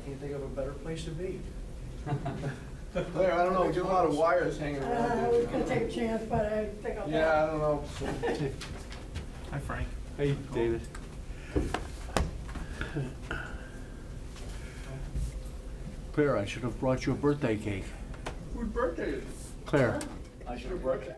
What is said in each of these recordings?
can't think of a better place to be. Claire, I don't know, get a lot of wires hanging I around. was gonna take a chance, but I think I'll. Yeah, I don't know. Hi, Frank. Hey, David. Claire, I should have brought you a birthday cake. Whose birthday is it? Claire, I should have brought you.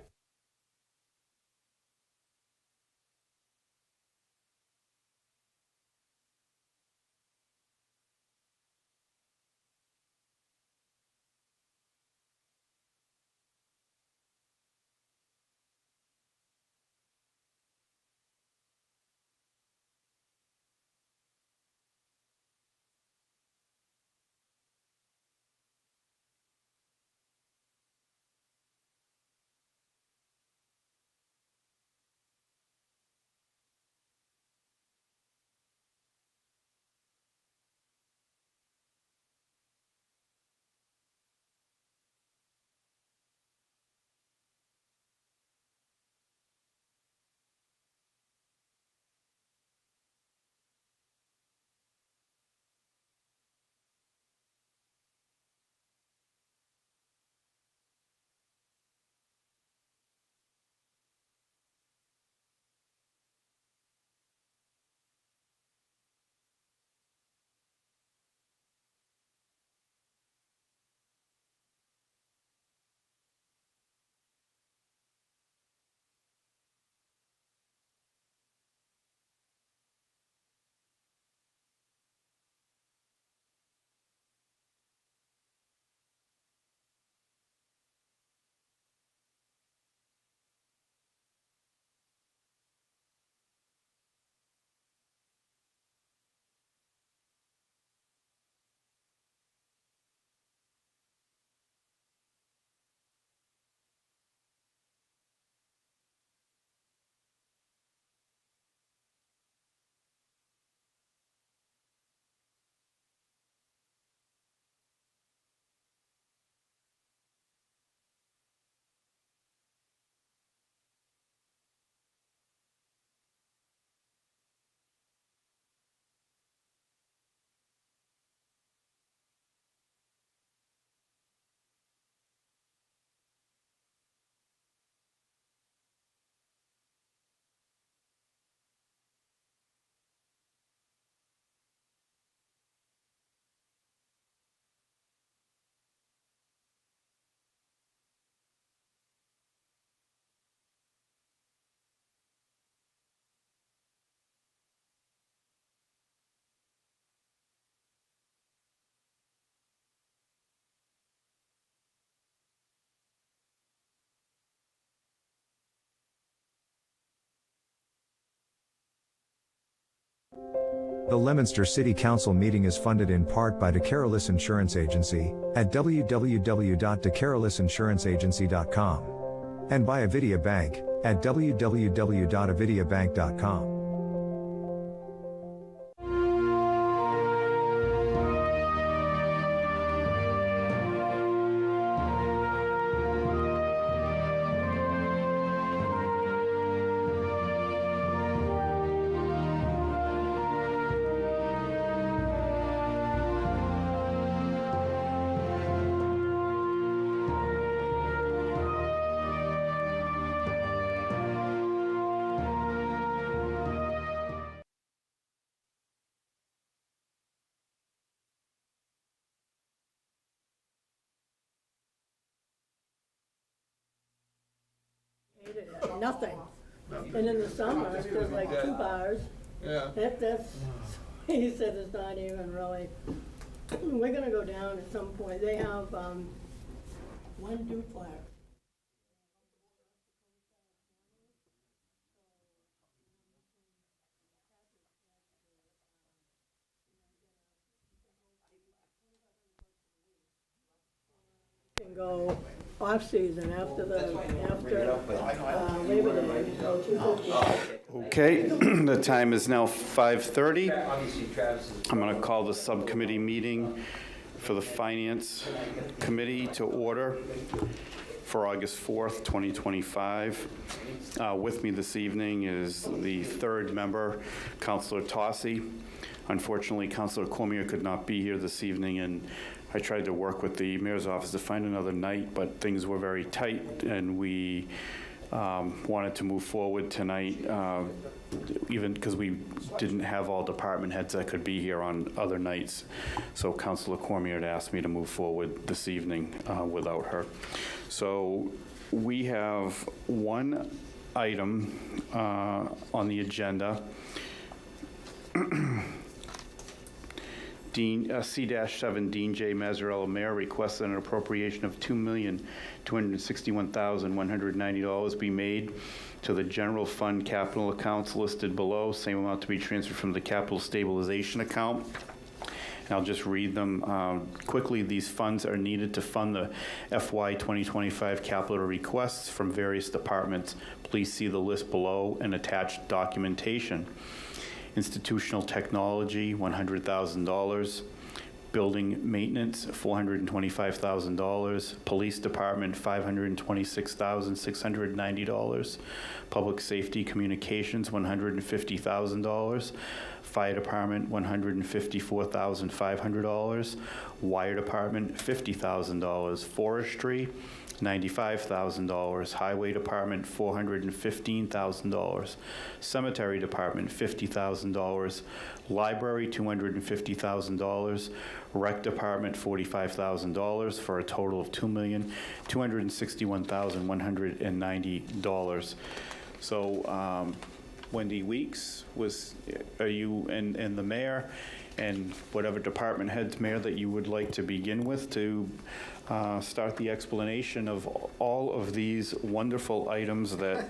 The Leominster City Council meeting is funded in part by DeCarolis Insurance Agency at www.decarolisinsuranceagency.com and by Avidia Bank at www.avidiabank.com. Nothing. And in the summer, there's like 2 bars. Yeah. That's, he said it's not even really, we're gonna go down at some point. They have, 1 duplex. Can go off-season after Labor Day, so 250. Okay, the time is now 5:30. I'm going to call the subcommittee meeting for the Finance Committee to order for August 4th, 2025. With me this evening is the third member, Councilor Tossi. Unfortunately, Councilor Cormier could not be here this evening, and I tried to work with the mayor's office to find another night, but things were very tight, and we wanted to move forward tonight, even because we didn't have all department heads that could be here on other nights. So Councilor Cormier had asked me to move forward this evening without her. So we have one item on the agenda. C-7, Dean J. Mazzarella, Mayor, requests that an appropriation of $2,261,190 be made to the general fund capital accounts listed below, same amount to be transferred from the capital stabilization account. And I'll just read them quickly. These funds are needed to fund the FY 2025 capital requests from various departments. Please see the list below and attached documentation. Institutional technology, $100,000. Building maintenance, $425,000. Police department, $526,690. Public safety communications, $150,000. Fire department, $154,500. Wire department, $50,000. Forestry, $95,000. Highway department, $415,000. Cemetery department, $50,000. Library, $250,000. Rec department, $45,000, for a total of $2,261,190. So Wendy Weeks are you and the mayor and whatever department heads, Mayor, that you would like to begin with to start the explanation of all of these wonderful items that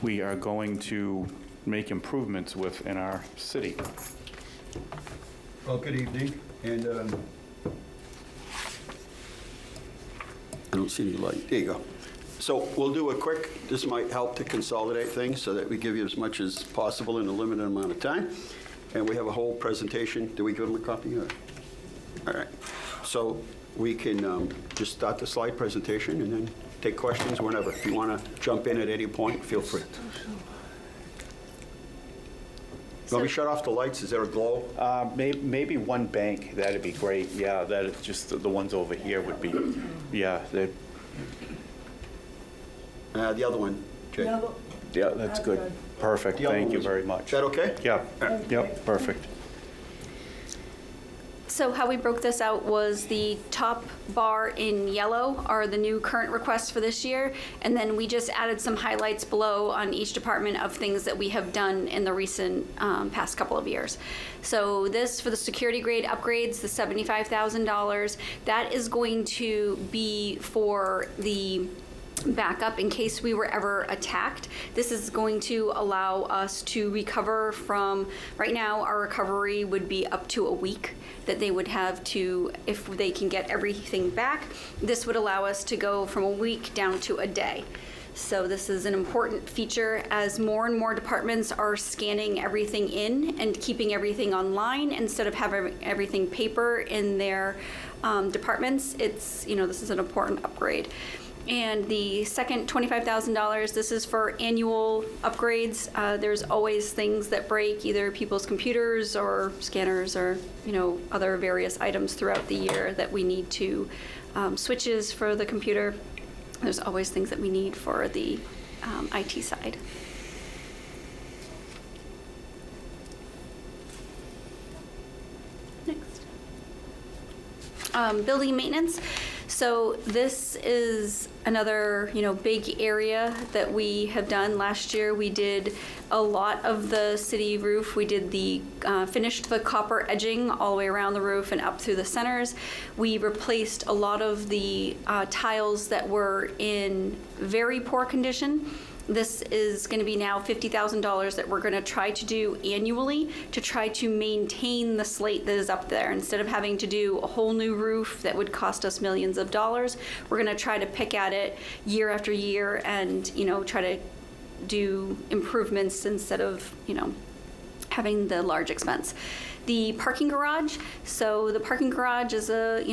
we are going to make improvements with in our city. Well, good evening, and I don't see any light. There you go. So we'll do a quick, this might help to consolidate things so that we give you as much as possible in a limited amount of time. And we have a whole presentation. Do we give them a copy? Or? All right. So we can just start the slide presentation and then take questions whenever. If you want to jump in at any point, feel free. Want me to shut off the lights? Is there a glow? Maybe one bank, that'd be great. Yeah, that is just the ones over here would be, yeah. The other one, Jay. Yeah, that's good. Perfect. Thank you very much. Is that okay? Yeah. Yep. Perfect. So how we broke this out was the top bar in yellow are the new current requests for this year, and then we just added some highlights below on each department of things that we have done in the recent past couple of years. So this, for the security grade upgrades, the $75,000, that is going to be for the backup in case we were ever attacked. This is going to allow us to recover from, right now our recovery would be up to a week that they would have to, if they can get everything back, this would allow us to go from a week down to a day. So this is an important feature as more and more departments are scanning everything in and keeping everything online instead of having everything paper in their departments. It's, this is an important upgrade. And the second $25,000, this is for annual upgrades. There's always things that break, either people's computers or scanners or, other various items throughout the year that we need to, switches for the computer. There's always things that we need for the IT side. Next. Building maintenance. So this is another, big area that we have done. Last year we did a lot of the city roof. We did finished the copper edging all the way around the roof and up through the centers. We replaced a lot of the tiles that were in very poor condition. This is going to be now $50,000 that we're going to try to do annually to try to maintain the slate that is up there. Instead of having to do a whole new roof that would cost us millions of dollars, we're going to try to pick at it year after year and, try to do improvements instead of, having the large expense. The parking garage. So the parking garage is a,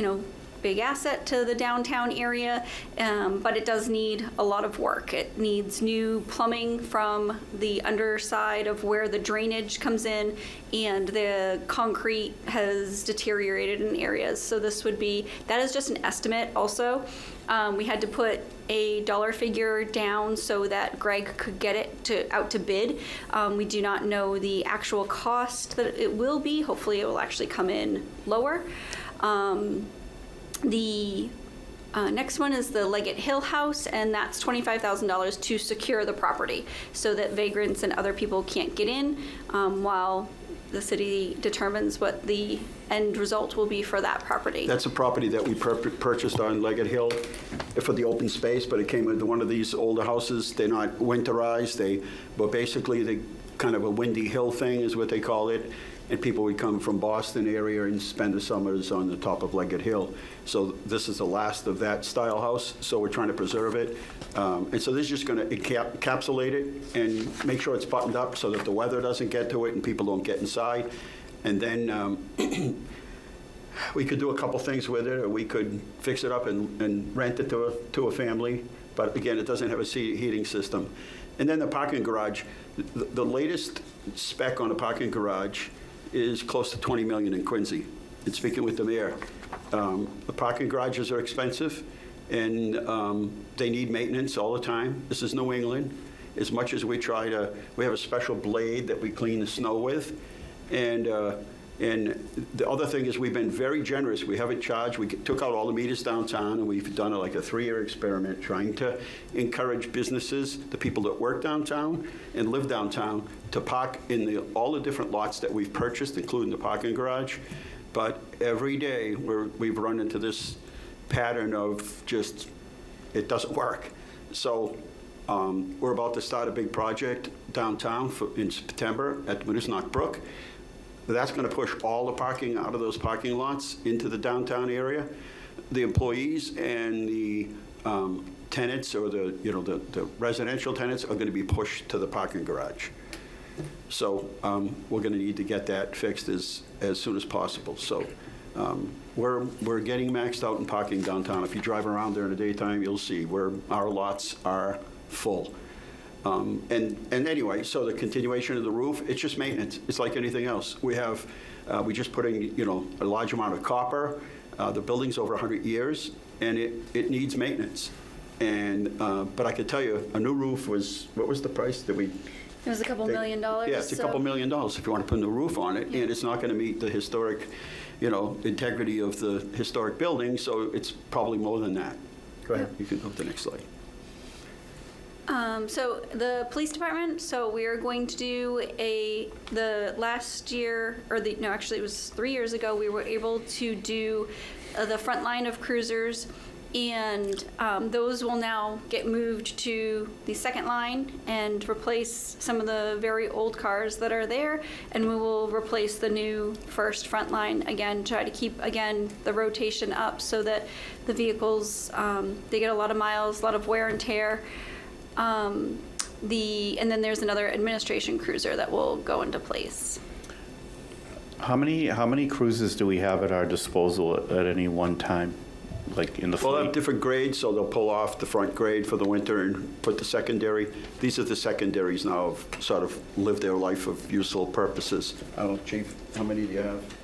big asset to the downtown area, but it does need a lot of work. It needs new plumbing from the underside of where the drainage comes in, and the concrete has deteriorated in areas. So that is just an estimate also. We had to put a dollar figure down so that Greg could get it out to bid. We do not know the actual cost that it will be. Hopefully it will actually come in lower. The next one is the Leggett Hill House, and that's $25,000 to secure the property so that vagrants and other people can't get in while the city determines what the end result will be for that property. That's a property that we purchased on Leggett Hill for the open space, but it came into one of these older houses. They're not winterized. But basically the kind of a windy hill thing is what they call it. And people would come from Boston area and spend the summers on the top of Leggett Hill. So this is the last of that style house, so we're trying to preserve it. And so this is just going to encapsulate it and make sure it's buttoned up so that the weather doesn't get to it and people don't get inside. And then we could do a couple things with it, or we could fix it up and rent it to a family. But again, it doesn't have a heating system. And then the parking garage, the latest spec on a parking garage is close to $20 million in Quincy. And speaking with the mayor, the parking garages are expensive, and they need maintenance all the time. This is New England. As much as we we have a special blade that we clean the snow with, and the other thing is we've been very generous. We haven't charged. We took out all the meters downtown, and we've done like a 3-year experiment trying to encourage businesses, the people that work downtown and live downtown, to park in all the different lots that we've purchased, including the parking garage. But every day we've run into this pattern of just, it doesn't work. So we're about to start a big project downtown in September at Winesnock Brook. That's going to push all the parking out of those parking lots into the downtown area. The employees and the tenants, or the residential tenants, are going to be pushed to the parking garage. So we're going to need to get that fixed as soon as possible. So we're getting maxed out in parking downtown. If you drive around during the daytime, you'll see where our lots are full. And anyway, so the continuation of the roof, it's just maintenance. It's like anything else. We just put in, a large amount of copper. The building's over 100 years, and it needs maintenance. And but I could tell you, a new roof what was the price that we? It was a couple $1 million. Yeah, it's a couple $1 million if you want to put a new roof on it, Yeah. and it's not going to meet the historic, integrity of the historic building. So it's probably more than that. Go ahead. You can go to the next slide. So the police department, we are going to do the last year, actually it was 3 years ago, we were able to do the front line of cruisers, and those will now get moved to the second line and replace some of the very old cars that are there, and we will replace the new first front line again, try to keep, again, the rotation up so that the vehicles, they get a lot of miles, a lot of wear and tear. And then there's another administration cruiser that will go into place. How many cruises do we have at our disposal at any one time, like in the Well, they have fleet? different grades, so they'll pull off the front grade for the winter and put the secondary. These are the secondaries now, have sort of lived their life of useful purposes. I don't know, Chief, how many do you have? The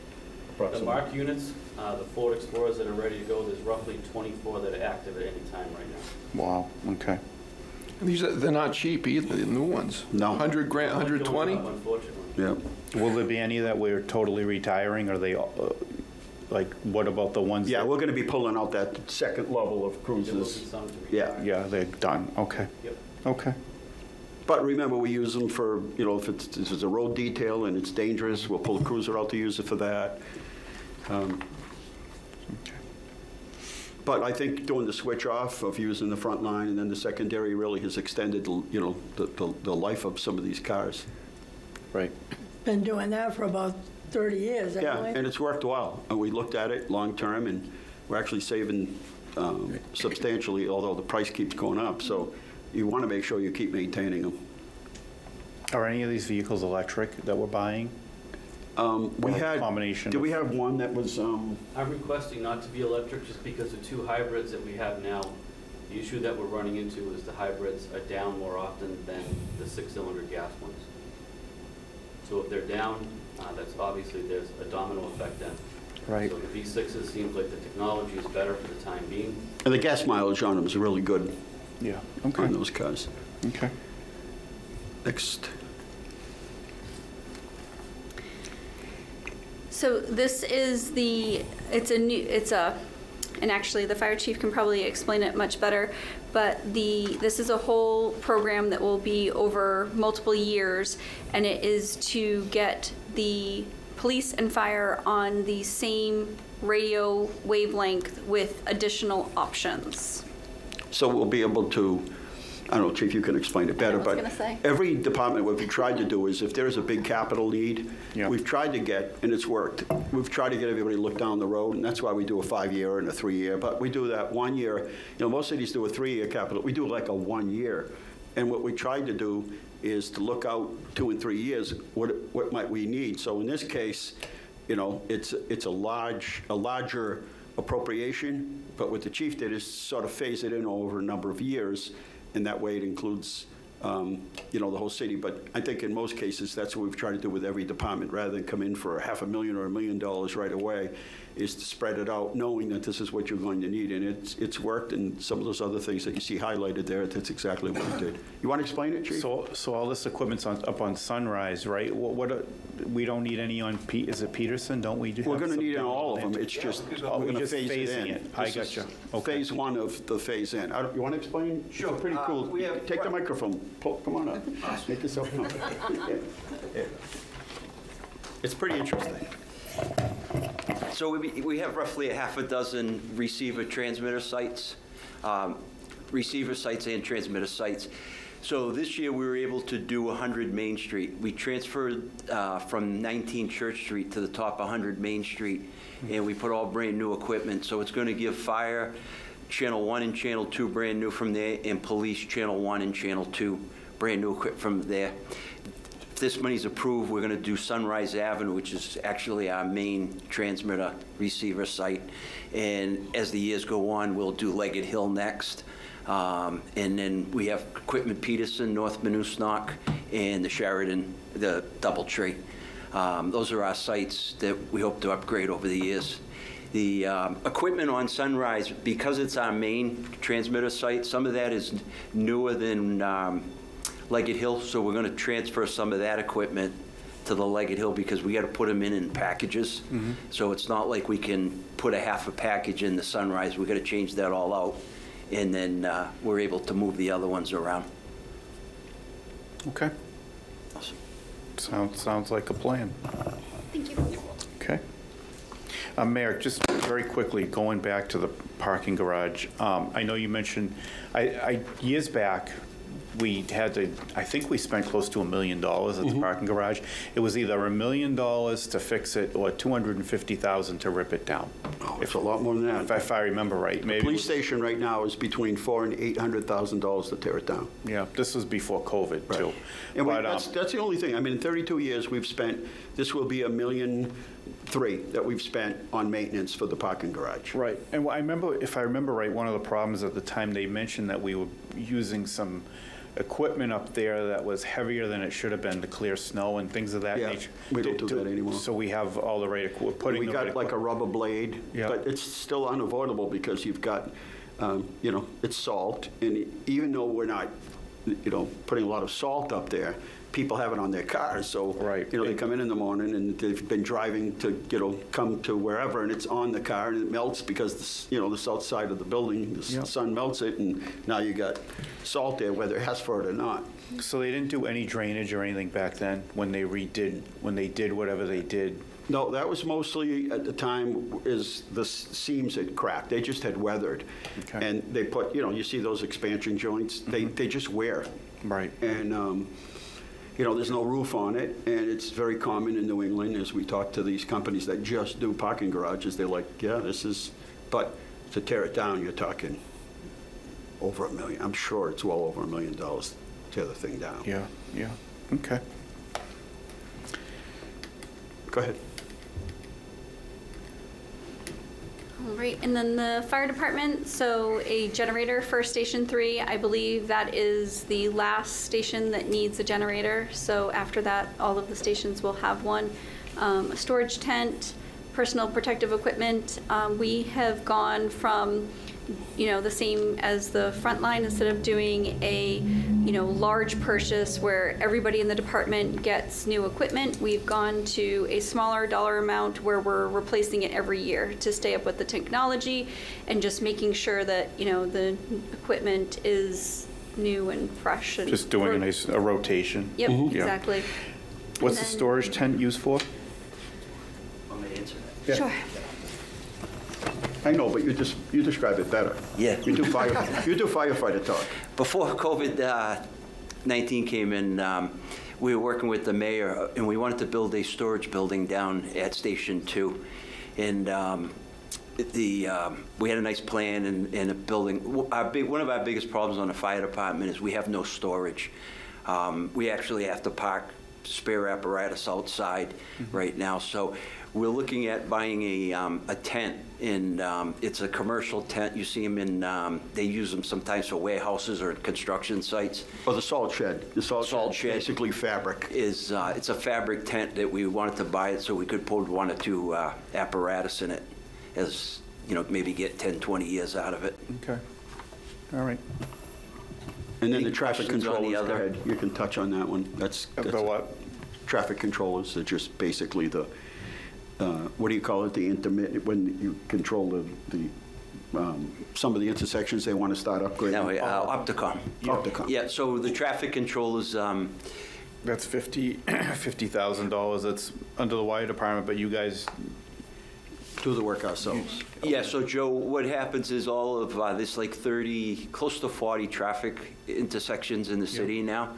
approximately? marked units, the Ford Explorers that are ready to go, there's roughly 24 that are active at any time right now. Wow, okay. They're not cheap either, the new ones. No. 100 grand, 120? Unfortunately. Yeah. Will there be any that we're totally retiring? Are they, what about the ones? Yeah, that- we're going to be pulling out that second level of There will be cruises. some to Yeah. retire. Yeah, they're done, okay. Yep. Okay. But remember, we use them for, if it's a road detail and it's dangerous, we'll pull a cruiser out to use it for that. But I think doing the switch off of using the front line and then the secondary really has extended, the life of some of these cars. Right. Been doing that for about 30 years, Yeah, haven't we? and it's worked well. And we looked at it long-term, and we're actually saving substantially, although the price keeps going up. So you want to make sure you keep maintaining them. Are any of these vehicles electric that we're buying? We Or a had, combination did we of- have one that was, I'm requesting not to be electric just because the two hybrids that we have now, the issue that we're running into is the hybrids are down more often than the 6-cylinder gas ones. So if they're down, that's obviously, there's a domino effect then. Right. So the V6s seems like the technology is better for the time being. and the gas mileage on them is really good Yeah, on okay, those cars. okay. Next. So this is and actually the fire chief can probably explain it much better, but this is a whole program that will be over multiple years, and it is to get the police and fire on the same radio wavelength with additional options. So we'll be able to, I don't know, Chief, you can explain it better, I was but gonna say. every department, what we've tried to do is if there's a big capital need, Yeah. we've tried to get, and it's worked, we've tried to get everybody to look down the road, and that's why we do a 5-year and a 3-year, but we do that 1 year. You know, most cities do a 3-year capital. We do like a 1 year. And what we tried to do is to look out 2 and 3 years, what might we need? So in this case, you know, it's a larger appropriation, but what the chief did is sort of phase it in over a number of years, and that way it includes, you know, the whole city. But I think in most cases, that's what we've tried to do with every department, rather than come in for $500,000 or $1 million right away, is to spread it out, knowing that this is what you're going to need. And it's worked, and some of those other things that you see highlighted there, that's exactly what we did. You want to explain it, Chief? So all this equipment's up on Sunrise, right? We don't need any on, is it Peterson? Don't we? We're going to need it on all of them. It's just, Oh, we're we're going to just phase it phasing in. it. I This is gotcha. Okay. Phase 1 of the phase in. You want to explain? Sure. It's pretty cool. We have- Take the microphone. Come on up. Make yourself known. Yeah. It's pretty interesting. So we have roughly a half a dozen receiver transmitter sites, receiver sites and transmitter sites. So this year we were able to do 100 Main Street. We transferred from 19 Church Street to the top 100 Main Street, and we put all brand new equipment. So it's going to give fire channel 1 and channel 2 brand new from there, and police channel 1 and channel 2 brand new equipment from there. If this money's approved, we're going to do Sunrise Avenue, which is actually our main transmitter receiver site. And as the years go on, we'll do Leggett Hill next. And then we have Equipment Peterson, North Manusnock, and the Sheridan, the Doubletree. Those are our sites that we hope to upgrade over the years. The equipment on Sunrise, because it's our main transmitter site, some of that is newer than Leggett Hill, so we're going to transfer some of that equipment to the Leggett Hill because we got to put them in packages. So it's not like we can put a half a package in the Sunrise. We got to change that all out, and then we're able to move the other ones around. Okay. Sounds like a plan. Thank you. Okay. Mayor, just very quickly, going back to the parking garage, I know you mentioned, years back, we had to, I think we spent close to $1 million at the parking garage. It was either $1 million to fix it or $250,000 to rip it down. Oh, it's a lot more than that. If I remember right. The Maybe police station right now is between $400,000 and $800,000 to tear it down. Yeah, this was before COVID, too. And But, that's the only thing. I mean, in 32 years, we've spent, this will be $1.3 million that we've spent on maintenance for the parking garage. Right, and I remember, if I remember right, one of the problems at the time, they mentioned that we were using some equipment up there that was heavier than it should have been to clear snow and things of that Yeah, nature. we don't do that anymore. So we have all the right, we're putting We the right got like a equip- rubber blade, Yeah. but it's still unavoidable because you've got, you know, it's salt. And even though we're not, you know, putting a lot of salt up there, people have it on their cars. So, Right. you know, they come in the morning and they've been driving to, you know, come to wherever, and it's on the car and it melts because, you know, the south side of the building, the Yeah. sun melts it, and now you got salt there, whether it has for it or not. So they didn't do any drainage or anything back then when they did whatever they did? No, that was mostly at the time is the seams had cracked. They just had weathered. Okay. And they put, you know, you see those expansion joints, they just wear. Right. And, you know, there's no roof on it, and it's very common in New England as we talk to these companies that just do parking garages. They're like, yeah, this is, but to tear it down, you're talking over $1 million. I'm sure it's well over $1 million to tear the thing down. Yeah, okay. Go ahead. All right, and then the fire department, so a generator for Station 3, I believe that is the last station that needs a generator. So after that, all of the stations will have one. A storage tent, personal protective equipment. We have gone from, the same as the front line, instead of doing a, large purchase where everybody in the department gets new equipment, we've gone to a smaller dollar amount where we're replacing it every year to stay up with the technology and just making sure that, the equipment is new and fresh. And Just doing a rotation. Yep, Yeah. exactly. What's the And then- storage tent used for? I'm going to answer that. Sure. I know, but you describe it better. Yeah. You do firefighter talk. Before COVID-19 came in, we were working with the mayor, and we wanted to build a storage building down at Station 2. And we had a nice plan and a building. One of our biggest problems on the fire department is we have no storage. We actually have to park spare apparatus outside right now. So we're looking at buying a tent, and it's a commercial tent. You see them they use them sometimes for warehouses or construction sites. Or the salt shed. The salt shed. Basically fabric. It's a fabric tent that we wanted to buy it so we could put one or two apparatus in it, as maybe get 10, 20 years out of it. Okay. All right. And then Any the traffic questions on the controllers, go other? ahead. You can touch on that one. That's The what? traffic controllers are just basically the, what do you call it, the intermittent, when you control some of the intersections they want to start upgrading? Now, Opticom. Opticom. Yeah, so the traffic controllers, That's $50,000. That's under the wire department, but you guys, Do the work ourselves. yeah, so Joe, what happens is all of this, like 30, close to 40 traffic intersections in the city now,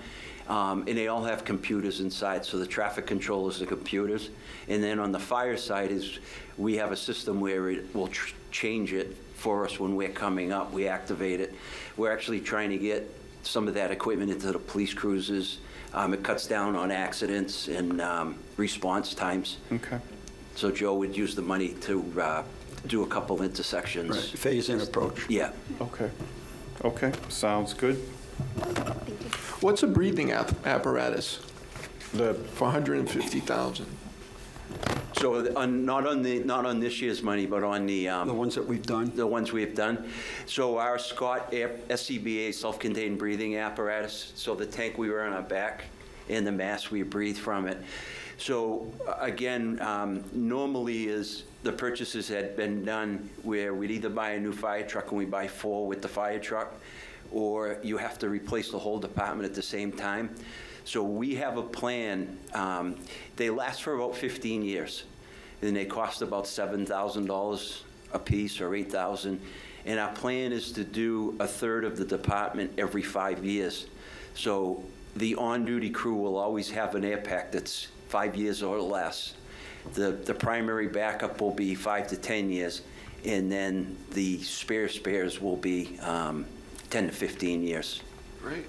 and they all have computers inside, so the traffic controllers are computers. And then on the fire side is, we have a system where it will change it for us when we're coming up, we activate it. We're actually trying to get some of that equipment into the police cruisers. It cuts down on accidents and response times. okay. So Joe would use the money to do a couple intersections. Right, phase-in approach. Yeah. Okay. Okay, sounds good. What's a breathing apparatus The, for 150,000? So not on this year's money, but on The ones that we've done. the ones we've done. So our Scott SCBA, self-contained breathing apparatus, so the tank we wear on our back and the mask we breathe from it. So again, normally is the purchases had been done where we'd either buy a new fire truck and we buy 4 with the fire truck, or you have to replace the whole department at the same time. So we have a plan. They last for about 15 years, and they cost about $7,000 a piece or $8,000. And our plan is to do a third of the department every 5 years. So the on-duty crew will always have an air pack that's 5 years or less. The primary backup will be 5 to 10 years, and then the spares will be 10 to 15 years. Great.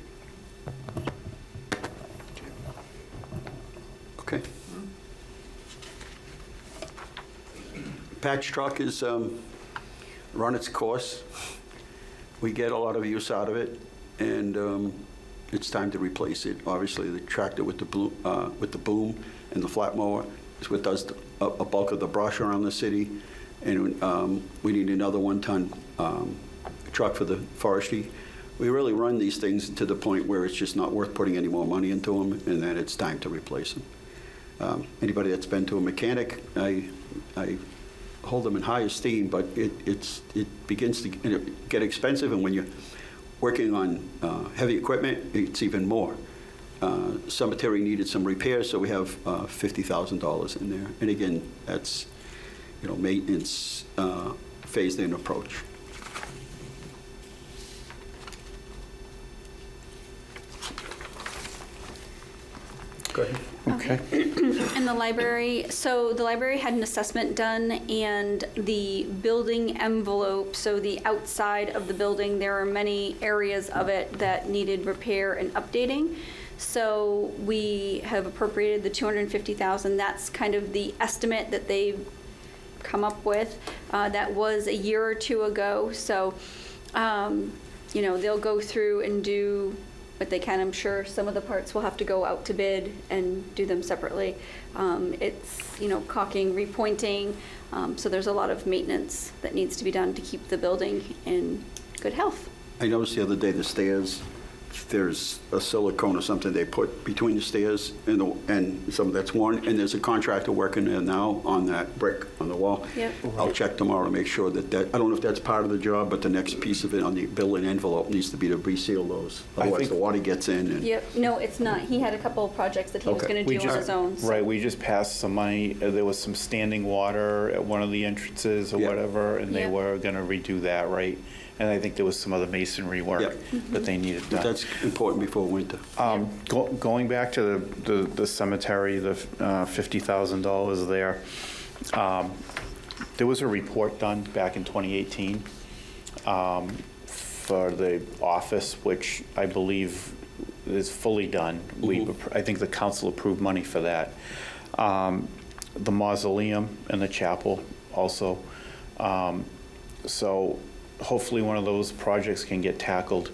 Okay. Patch truck is run its course. We get a lot of use out of it, and it's time to replace it. Obviously, the tractor with the boom and the flat mower is what does a bulk of the brush around the city, and we need another 1-ton truck for the forestry. We really run these things to the point where it's just not worth putting any more money into them, and then it's time to replace them. Anybody that's been to a mechanic, I hold them in high esteem, but it begins to get expensive, and when you're working on heavy equipment, it's even more. Cemetery needed some repairs, so we have $50,000 in there. And again, that's maintenance phased-in approach. Go ahead. okay. In the library, so the library had an assessment done, and the building envelope, so the outside of the building, there are many areas of it that needed repair and updating. So we have appropriated the $250,000. That's kind of the estimate that they've come up with. That was a year or two ago. So, you know, they'll go through and do what they can. I'm sure some of the parts will have to go out to bid and do them separately. It's, you know, caulking, repointing. So there's a lot of maintenance that needs to be done to keep the building in good health. I noticed the other day the stairs, there's a silicone or something they put between the stairs and some that's worn, and there's a contractor working there now on that brick on the wall. Yep. I'll check tomorrow to make sure that, I don't know if that's part of the job, but the next piece of it on the building envelope needs to be to reseal those. Otherwise, the water gets in. And Yep. No, it's not. He had a couple of projects that he was Okay. going to do on his own. So. Right, we just passed some money, there was some standing water at one of the entrances or Yeah. whatever, and they Yeah. were gonna redo that, right? And I think there was some other masonry work Yeah. that they needed But done. that's important before winter. Going back to the cemetery, the $50,000 there, there was a report done back in 2018 for the office, which I believe is fully done. I think the council approved money for that. The mausoleum and the chapel also. So hopefully one of those projects can get tackled.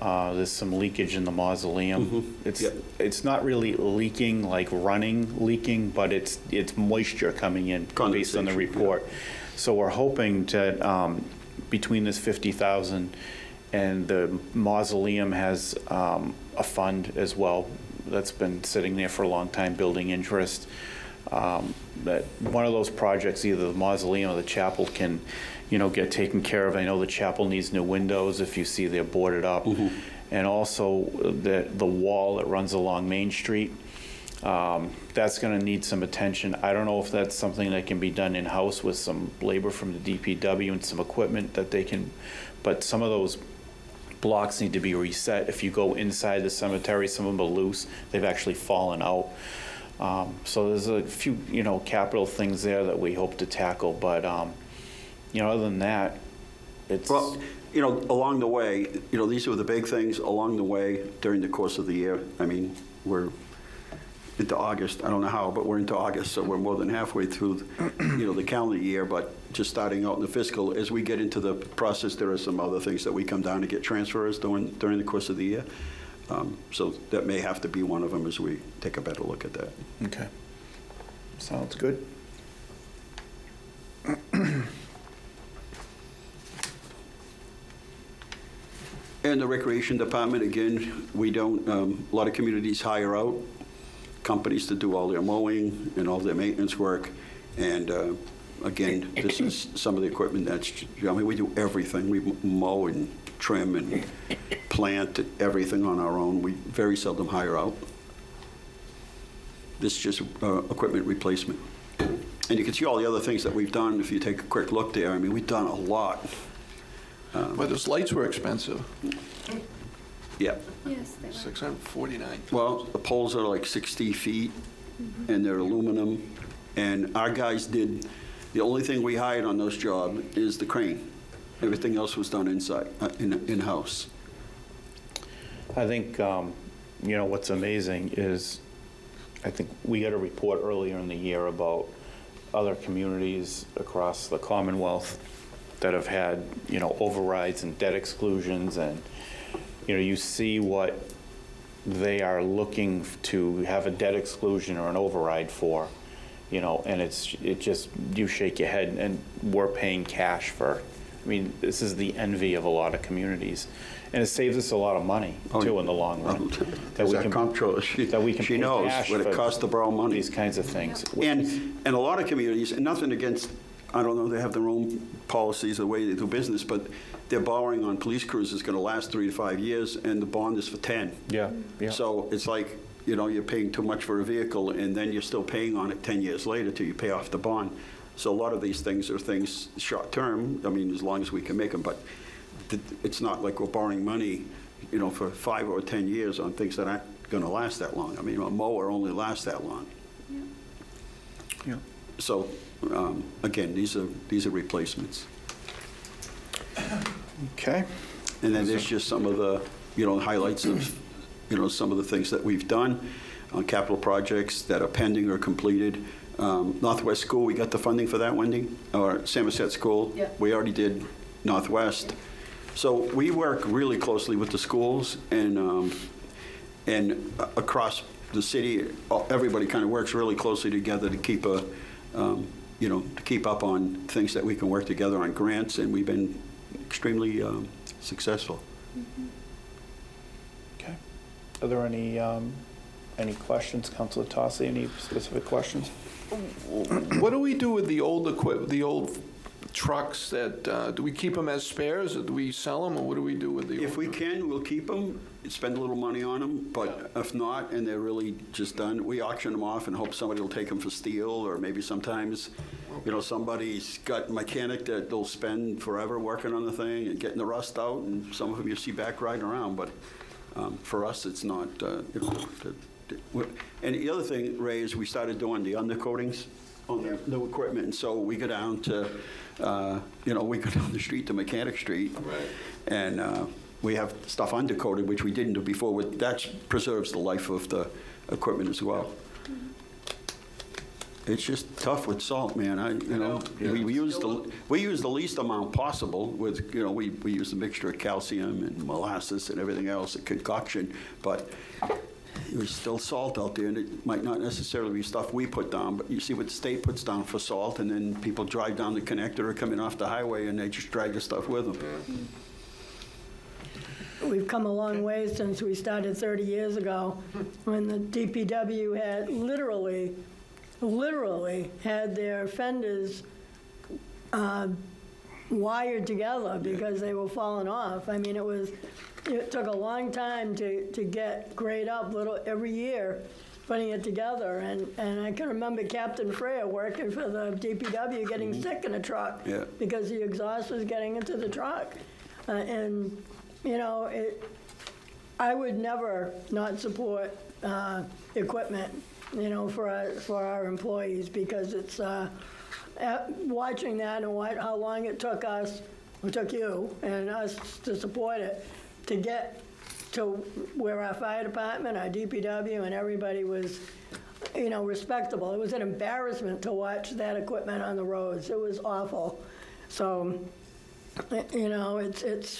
There's some leakage in the mausoleum. It's not really leaking, like running leaking, but it's moisture coming in based on the Condensation, report. So we're hoping to, between this 50,000 and the mausoleum has a fund as well that's been sitting there for a long time, building interest. That one of those projects, either the mausoleum or the chapel, can, you know, get taken care of. I know the chapel needs new windows. If you see, they're boarded up. And also the wall that runs along Main Street, that's going to need some attention. I don't know if that's something that can be done in-house with some labor from the DPW and some equipment that they can, but some of those blocks need to be reset. If you go inside the cemetery, some of them are loose. They've actually fallen out. So there's a few, you know, capital things there that we hope to tackle, but, you know, other than that, it's... Well, you know, along the way, you know, these were the big things along the way during the course of the year. I mean, we're into August, I don't know how, but we're into August, so we're more than halfway through, you know, the calendar year, but just starting out in the fiscal. As we get into the process, there are some other things that we come down to get transfers during the course of the year. So that may have to be one of them as we take a better look at that. Okay. Sounds good. And the recreation department, again, we don't, a lot of communities hire out companies to do all their mowing and all their maintenance work. And again, this is some of the equipment that's, I mean, we do everything. We mow and trim and plant everything on our own. We very seldom hire out. This is just equipment replacement. And you can see all the other things that we've done if you take a quick look there. I mean, we've done a lot. But those lights were expensive, Yeah. Yes, they were. $649. Well, the poles are like 60 feet, and they're aluminum. And our guys did, the only thing we hired on those jobs is the crane. Everything else was done inside, in-house. I think, you know, what's amazing is, I think we got a report earlier in the year about other communities across the Commonwealth that have had, you know, overrides and debt exclusions, and, you know, you see what they are looking to have a debt exclusion or an override for, you know, and it just, you shake your head, and we're paying cash for, I mean, this is the envy of a lot of communities. And it saves us a lot of money, too, in the long run. There's our comptroller. She pay knows cash what it for costs to borrow money. these kinds of things. And a lot of communities, and nothing against, I don't know, they have their own policies, the way they do business, but their borrowing on police cruisers is going to last 3 to 5 years, and the bond is for 10. Yeah, yeah. So it's like, you know, you're paying too much for a vehicle, and then you're still paying on it 10 years later till you pay off the bond. So a lot of these things are things short-term, I mean, as long as we can make them, but it's not like we're borrowing money, you know, for 5 or 10 years on things that aren't going to last that long. I mean, a mower only lasts that long. Yeah. So, again, these are replacements. Okay. And then there's just some of the, you know, highlights of some of the things that we've done on capital projects that are pending or completed. Northwest School, we got the funding for that, Wendy? Or Somerset School? Yeah. We already did Northwest. So we work really closely with the schools, and across the city, everybody kind of works really closely together to keep to keep up on things that we can work together on grants, and we've been extremely successful. Okay. Are there any questions, Councilor Tossi? Any specific questions? What do we do with the old the old trucks that, do we keep them as spares, or do we sell them, or what do we do with the? If we can, we'll keep them, spend a little money on them, but if not, and they're really just done, we auction them off and hope somebody will take them for steel, or maybe sometimes, somebody's got a mechanic that they'll spend forever working on the thing and getting the rust out, and some of them you see back riding around, but for us, it's not, and the other thing, Ray, is we started doing the undercoatings on the new equipment, and so we go down to, we go down the street to Mechanic Street, Right. and we have stuff undercoated, which we didn't do before. That preserves the life of the equipment as well. It's just tough with salt, man. We use the least amount possible with, we use a mixture of calcium and molasses and everything else, a concoction, but there's still salt out there, and it might not necessarily be stuff we put down, but you see what the state puts down for salt, and then people drive down the connector or come in off the highway, and they just drag the stuff with them. We've come a long way since we started 30 years ago, when the DPW had literally had their fenders wired together because they were falling off. I mean, it took a long time to get grade up every year, putting it together. And I can remember Captain Freya working for the DPW getting sick in a truck because the exhaust was getting into the truck. I would never not support equipment, for our employees, because it's watching that and how long it took us, it took you and us to support it, to get to where our fire department, our DPW, and everybody was, respectable. It was an embarrassment to watch that equipment on the roads. It was awful. So,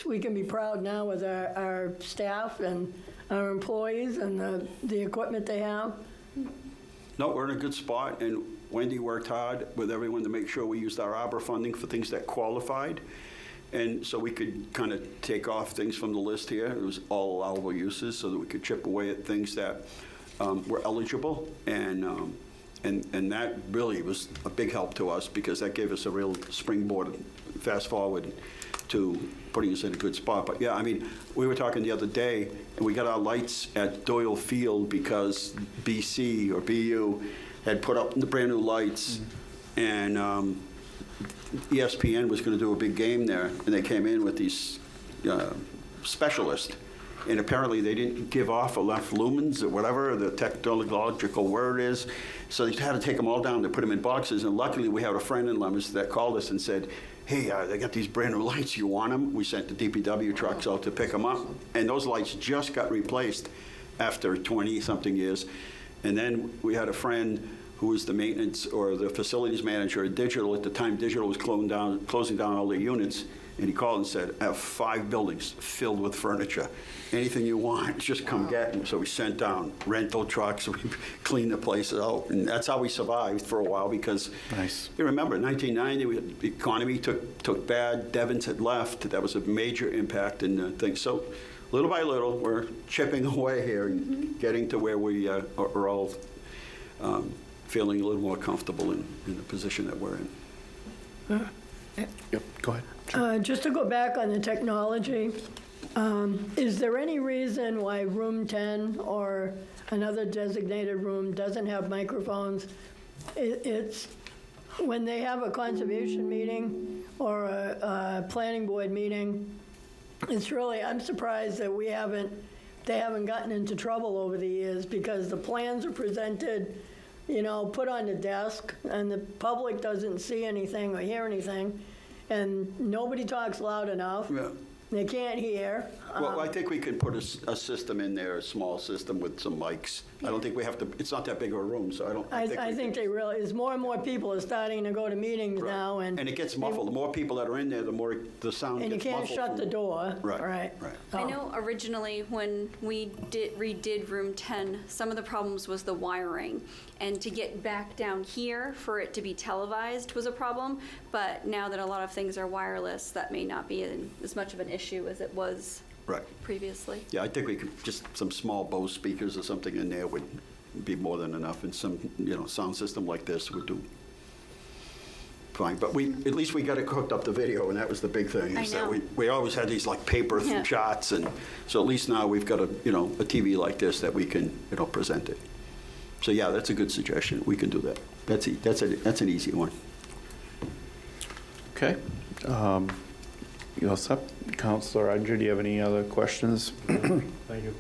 we can be proud now with our staff and our employees and the equipment they have. No, we're in a good spot, and Wendy worked hard with everyone to make sure we used our ARPA funding for things that qualified. And so we could kind of take off things from the list here. It was all allowable uses, so that we could chip away at things that were eligible. And that really was a big help to us, because that gave us a real springboard, fast forward to putting us in a good spot. But yeah, we were talking the other day, and we got our lights at Doyle Field because BC or BU had put up the brand new lights, and ESPN was going to do a big game there, and they came in with these specialists, and apparently they didn't give off enough lumens or whatever the technological word is, so they had to take them all down to put them in boxes. And luckily we had a friend in Leominster that called us and said, hey, they got these brand new lights, you want them? We sent the DPW trucks out to pick them up, and those lights just got replaced after 20-something years. And then we had a friend who was the maintenance or the facilities manager at Digital. At the time, Digital was closing down all their units, and he called and said, I have 5 buildings filled with furniture. Anything you want, just come get them. So we sent down rental trucks, we cleaned the place out, and that's how we survived for a while, because you remember, in 1990, the economy took bad, Devens had left, that was a major impact in things. So little by little, we're chipping away here and getting to where we are all feeling a little more comfortable in the position that we're in. Yep, go ahead. Just to go back on the technology, is there any reason why room 10 or another designated room doesn't have microphones? It's when they have a conservation meeting or a planning board meeting, it's really, I'm surprised that they haven't gotten into trouble over the years, because the plans are presented, put on the desk, and the public doesn't see anything or hear anything, and nobody talks loud enough. Yeah. They can't hear. Well, I think we can put a system in there, a small system with some mics. I don't think we have to, it's not that big of a room, so I don't. I think they really, as more and more people are starting to go to meetings Right. now, and And it gets muffled. The more people that are in there, the more the sound and you gets can't muffled. shut the door. Right, Right. right. I know originally when we redid room 10, some of the problems was the wiring. And to get back down here for it to be televised was a problem. But now that a lot of things are wireless, that may not be as much of an issue as it was Right. previously. Yeah, I think we could, just some small Bose speakers or something in there would be more than enough, and some, sound system like this would do fine. But at least we got it hooked up to video, and that was the big thing. I Is that know. we always had these like paper Yeah. shots, and so at least now we've got a TV like this that we can, present it. So yeah, that's a good suggestion. We can do that. That's an easy one. Okay. You all set? Counselor Inger, do you have any other questions? Thank you.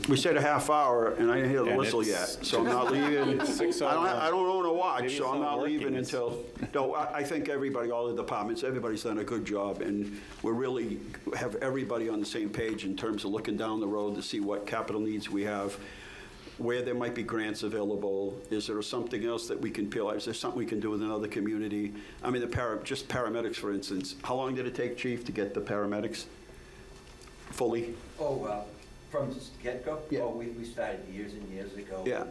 We said a half hour, and I didn't hear the And whistle it's- yet, so I'm not leaving. It's 6:01. I don't own a watch, Maybe so it's I'm not not leaving working. until, no, I think everybody, all the departments, everybody's done a good job, and we're really, have everybody on the same page in terms of looking down the road to see what capital needs we have, where there might be grants available. Is there something else that we can peel? Is there something we can do with another community? I mean, just paramedics, for instance. How long did it take, Chief, to get the paramedics fully? Oh, from get-go? Yeah. Oh, we started years and years ago. Yeah.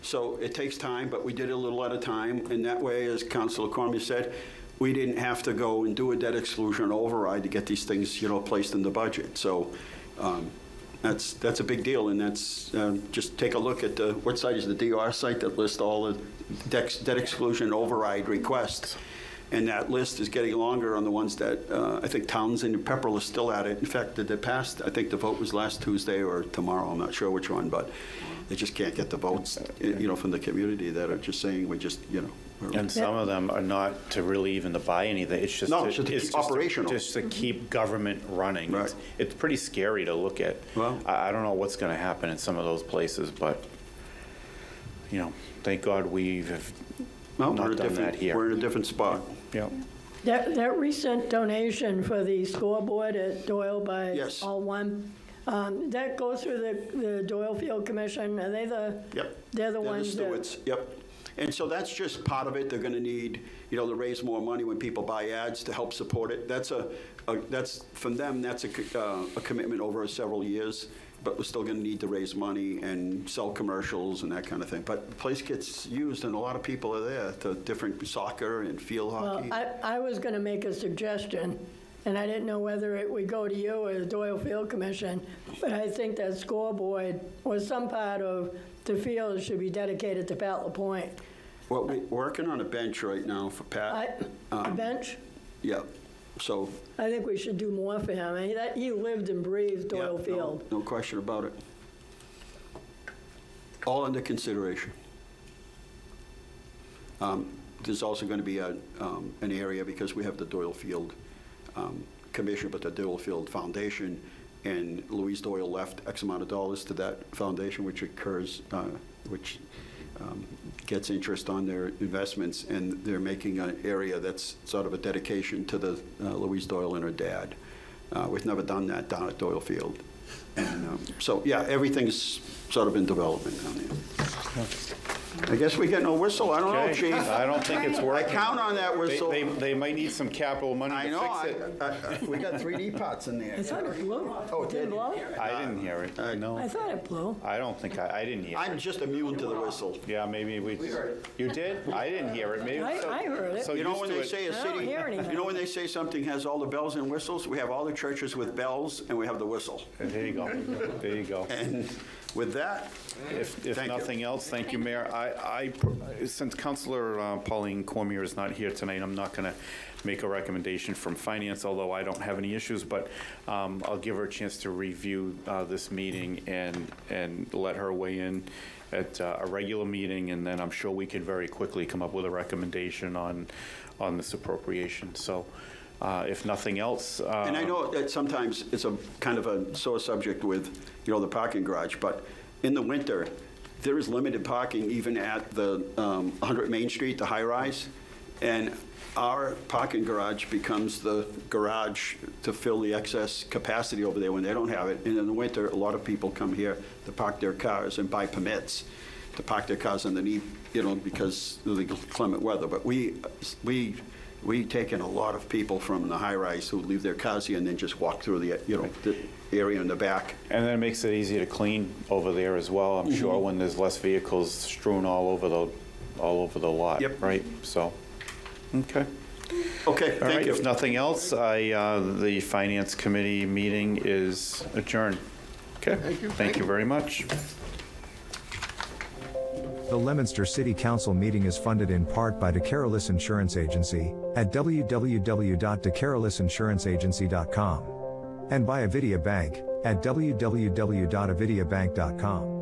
So it takes time, but we did it a little at a time, and that way, as Councilor Cormier said, we didn't have to go and do a debt exclusion override to get these things, placed in the budget. So that's a big deal, and that's, just take a look at what site is the DOR site that lists all the debt exclusion override requests. And that list is getting longer on the ones that, I think Townsend and Pepperell is still at it. In fact, did it pass? I think the vote was last Tuesday or tomorrow, I'm not sure which one, but they just can't get the votes, from the community that are just saying, And some of them are not to really even to buy anything, it's just. No, it's just to keep operational. Just to keep government running. Right. It's pretty scary to look at. Well- I don't know what's gonna happen in some of those places, but, thank God we've No, not done that here. we're in a different spot. Yeah. That recent donation for the scoreboard at Doyle by Yes. All One, that goes through the Doyle Field Commission. Are they Yep. they're the ones that... stewards, yep. And so that's just part of it. They're going to need, to raise more money when people buy ads to help support it. That's from them, that's a commitment over several years, but we're still going to need to raise money and sell commercials and that kind of thing. But the place gets used, and a lot of people are there to different soccer and field hockey. Well, I was going to make a suggestion, and I didn't know whether it would go to you or the Doyle Field Commission, but I think that scoreboard or some part of the field should be dedicated to Pat LaPointe. Well, we're working on a bench right now for Pat. A bench? Yeah, so. I think we should do more for him. I mean, he lived and breathed Doyle Yeah, Field. No question about it. All under consideration. There's also going to be an area, because we have the Doyle Field Commission, but the Doyle Field Foundation, and Louise Doyle left X amount of dollars to that foundation, which gets interest on their investments, and they're making an area that's sort of a dedication to the Louise Doyle and her dad. We've never done that down at Doyle Field. And so, yeah, everything's sort of in development down there. I guess we get no whistle. I don't know, Okay. Chief. I don't think it's I working. count on that whistle. They might need some capital money I to know. fix it. We got 3D pots in there. I thought it blew. Oh, It didn't blow? I didn't hear it, no. I thought it blew. I don't think, I didn't hear it. I'm just immune to the whistle. Yeah, maybe we. You did? I didn't hear it, maybe. I heard it. So You know used when to they it. say a I don't city, hear anything. you know when they say something has all the bells and whistles? We have all the churches with bells, and we have the whistle. There you go, there you go. And with that, If Thank you. nothing else, thank you, Mayor. Since Councilor Pauline Cormier is not here tonight, I'm not going to make a recommendation from Finance, although I don't have any issues, but I'll give her a chance to review this meeting and let her weigh in at a regular meeting, and then I'm sure we could very quickly come up with a recommendation on this appropriation. So if nothing else. and I know that sometimes it's a kind of a sore subject with, the parking garage, but in the winter, there is limited parking even at the 100 Main Street, the high-rise. and our parking garage becomes the garage to fill the excess capacity over there when they don't have it. And in the winter, a lot of people come here to park their cars and buy permits to park their cars underneath, because of the climate weather. But we take in a lot of people from the high-rise who leave their cars here and then just walk through the, the area in the back. And then it makes it easy to clean over there as well, I'm sure, when there's less vehicles strewn all over the lot. Yep. Right, so, okay. Okay, All thank right, you. if nothing else, the Finance Committee meeting is adjourned. Okay, thank you very much. The Leominster City Council meeting is funded in part by DeCarolis Insurance Agency at www.decarolisinsuranceagency.com and by Avidia Bank at www.avidiabank.com.